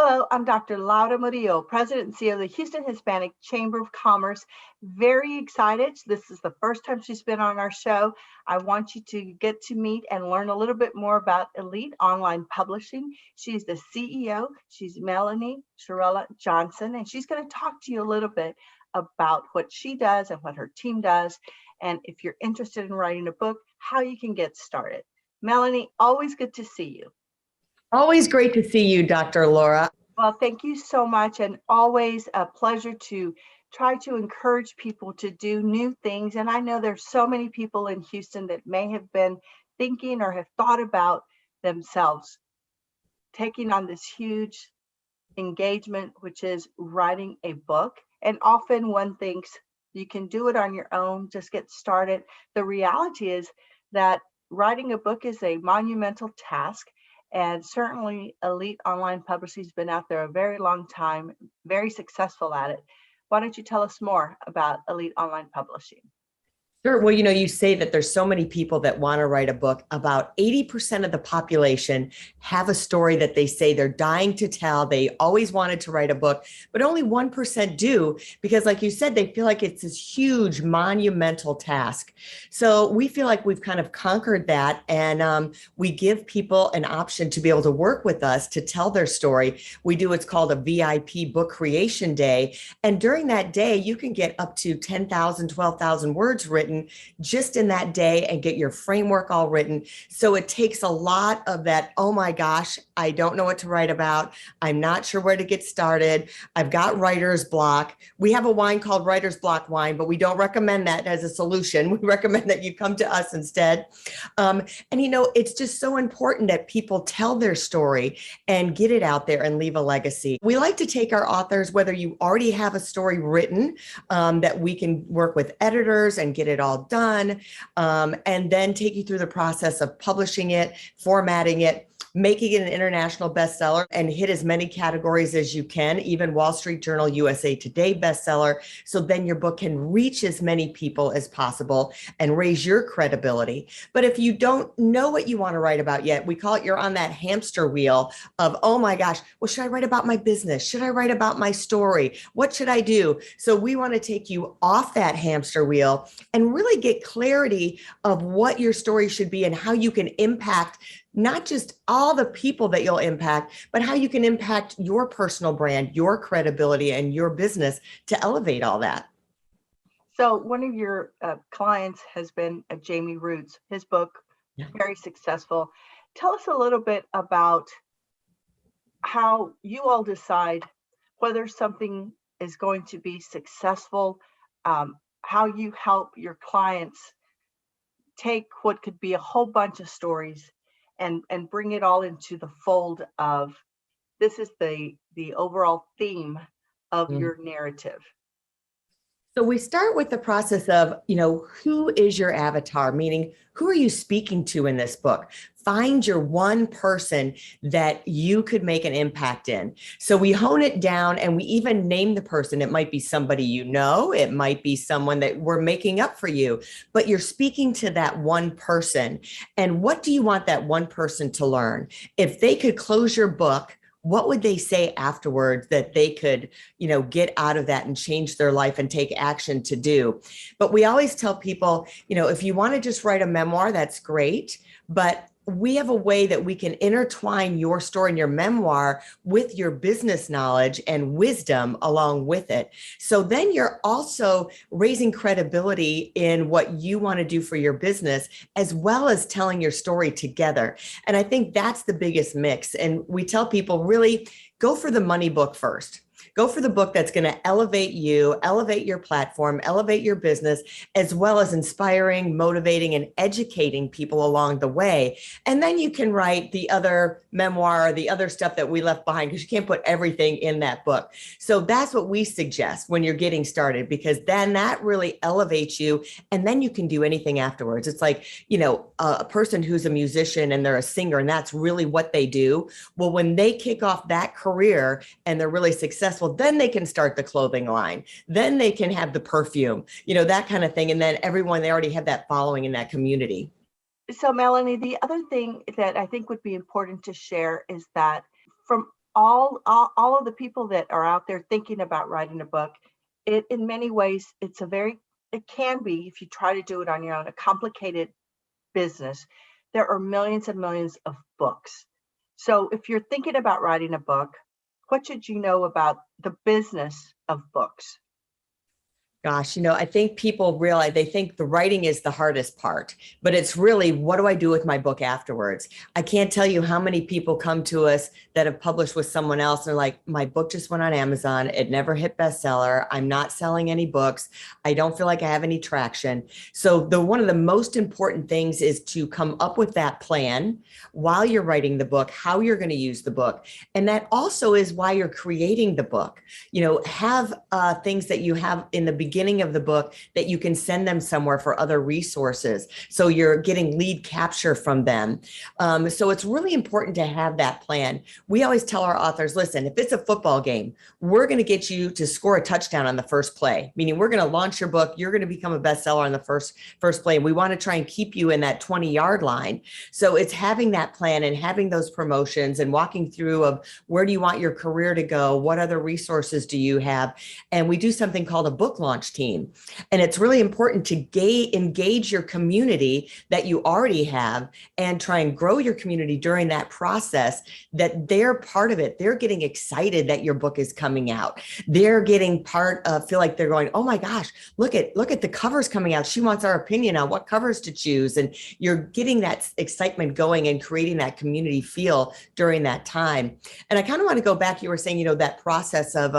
Hello, I'm Dr. Laura Murillo, President and CEO of the Houston Hispanic Chamber of Commerce. Very excited. This is the first time she's been on our show. I want you to get to meet and learn a little bit more about Elite Online Publishing. She's the CEO. She's Melanie Churella Johnson, and she's going to talk to you a little bit about what she does and what her team does. And if you're interested in writing a book, how you can get started. Melanie, always good to see you. Always great to see you, Dr. Laura. Well, thank you so much, and always a pleasure to try to encourage people to do new things. And I know there's so many people in Houston that may have been thinking or have thought about themselves taking on this huge engagement, which is writing a book. And often one thinks you can do it on your own, just get started. The reality is that writing a book is a monumental task. And certainly Elite Online Publishing has been out there a very long time, very successful at it. Why don't you tell us more about Elite Online Publishing? Sure. Well, you say that there's so many people that want to write a book. About 80% of the population have a story that they say they're dying to tell. They always wanted to write a book, but only 1% do because, like you said, they feel like it's this huge monumental task. So we feel like we've kind of conquered that, and we give people an option to be able to work with us to tell their story. We do what's called a VIP book creation day. And during that day, you can get up to 10,000, 12,000 words written just in that day and get your framework all written. So it takes a lot of that, oh my gosh, I don't know what to write about. I'm not sure where to get started. I've got writer's block. We have a wine called writer's block wine, but we don't recommend that as a solution. We recommend that you come to us instead. It's just so important that people tell their story and get it out there and leave a legacy. We like to take our authors, whether you already have a story written, that we can work with editors and get it all done, and then take you through the process of publishing it, formatting it, making it an international bestseller, and hit as many categories as you can, even Wall Street Journal, USA Today bestseller. So then your book can reach as many people as possible and raise your credibility. But if you don't know what you want to write about yet, we call it you're on that hamster wheel of, oh my gosh, well, should I write about my business? Should I write about my story? What should I do? So we want to take you off that hamster wheel and really get clarity of what your story should be and how you can impact not just all the people that you'll impact, but how you can impact your personal brand, your credibility, and your business to elevate all that. So one of your clients has been Jamie Roots. His book, very successful. Tell us a little bit about how you all decide whether something is going to be successful, how you help your clients take what could be a whole bunch of stories and bring it all into the fold of this is the overall theme of your narrative. So we start with the process of, who is your avatar? Meaning, who are you speaking to in this book? Find your one person that you could make an impact in. So we hone it down and we even name the person. It might be somebody you know, it might be someone that we're making up for you, but you're speaking to that one person. And what do you want that one person to learn? If they could close your book, what would they say afterwards that they could, get out of that and change their life and take action to do? But we always tell people, if you want to just write a memoir, that's great. But we have a way that we can intertwine your story and your memoir with your business knowledge and wisdom along with it. So then you're also raising credibility in what you want to do for your business, as well as telling your story together. And I think that's the biggest mix. And we tell people really go for the money book first. Go for the book that's going to elevate you, elevate your platform, elevate your business, as well as inspiring, motivating, and educating people along the way. And then you can write the other memoir, or the other stuff that we left behind, because you can't put everything in that book. So that's what we suggest when you're getting started, because then that really elevates you, and then you can do anything afterwards. It's like, a person who's a musician and they're a singer, and that's really what they do. Well, when they kick off that career and they're really successful, then they can start the clothing line. Then they can have the perfume, that kind of thing. And then they already have that following in that community. So Melanie, the other thing that I think would be important to share is that from all of the people that are out there thinking about writing a book, in many ways, it can be, if you try to do it on your own, a complicated business. There are millions and millions of books. So if you're thinking about writing a book, what should you know about the business of books? Gosh, I think people realize they think the writing is the hardest part, but it's really, what do I do with my book afterwards? I can't tell you how many people come to us that have published with someone else. And they're like, my book just went on Amazon. It never hit bestseller. I'm not selling any books. I don't feel like I have any traction. So one of the most important things is to come up with that plan while you're writing the book, how you're going to use the book. And that also is why you're creating the book. Have things that you have in the beginning of the book that you can send them somewhere for other resources. So you're getting lead capture from them. So it's really important to have that plan. We always tell our authors, listen, if it's a football game, we're going to get you to score a touchdown on the first play, meaning we're going to launch your book. You're going to become a bestseller on the first play. And we want to try and keep you in that 20-yard line. So it's having that plan and having those promotions and walking through of where do you want your career to go? What other resources do you have? And we do something called a book launch team. And it's really important to engage your community that you already have and try and grow your community during that process, that they're part of it. They're getting excited that your book is coming out. They're getting feel like they're going, oh my gosh, look at the covers coming out. She wants our opinion on what covers to choose. And you're getting that excitement going and creating that community feel during that time. And I kind of want to go back, you were saying, that process of,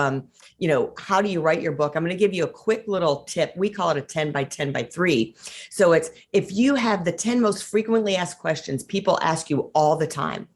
how do you write your book? I'm going to give you a quick little tip. We call it a 10 by 10 by 3. So it's, if you have the 10 most frequently asked questions people ask you all the time,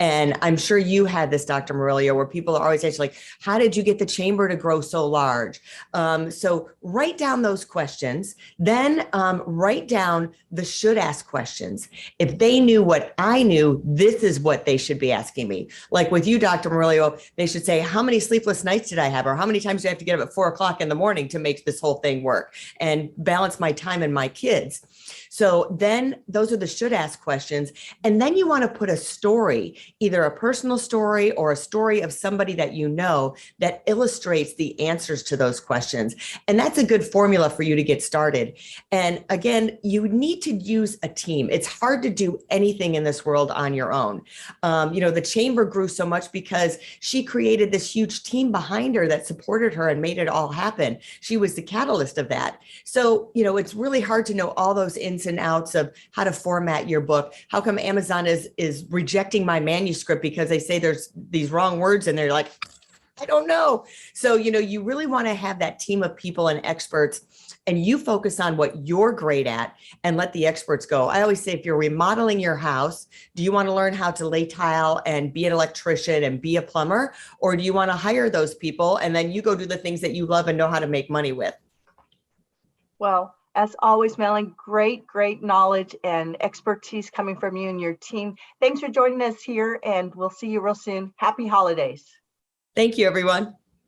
and I'm sure you had this, Dr. Murillo, where people are always asking, like, how did you get the chamber to grow so large? So write down those questions, then write down the should ask questions. If they knew what I knew, this is what they should be asking me. Like with you, Dr. Murillo, they should say, how many sleepless nights did I have? Or how many times do I have to get up at 4 o'clock in the morning to make this whole thing work and balance my time and my kids? So then those are the should ask questions. And then you want to put a story, either a personal story or a story of somebody that you know that illustrates the answers to those questions. And that's a good formula for you to get started. And again, you need to use a team. It's hard to do anything in this world on your own. The chamber grew so much because she created this huge team behind her that supported her and made it all happen. She was the catalyst of that. So, it's really hard to know all those ins and outs of how to format your book. How come Amazon is rejecting my manuscript because they say there's these wrong words and they're like, I don't know. So, you really want to have that team of people and experts, and you focus on what you're great at and let the experts go. I always say, if you're remodeling your house, do you want to learn how to lay tile and be an electrician and be a plumber? Or do you want to hire those people and then you go do the things that you love and know how to make money with? Well, as always, Melanie, great knowledge and expertise coming from you and your team. Thanks for joining us here, and we'll see you real soon. Happy holidays. Thank you, everyone.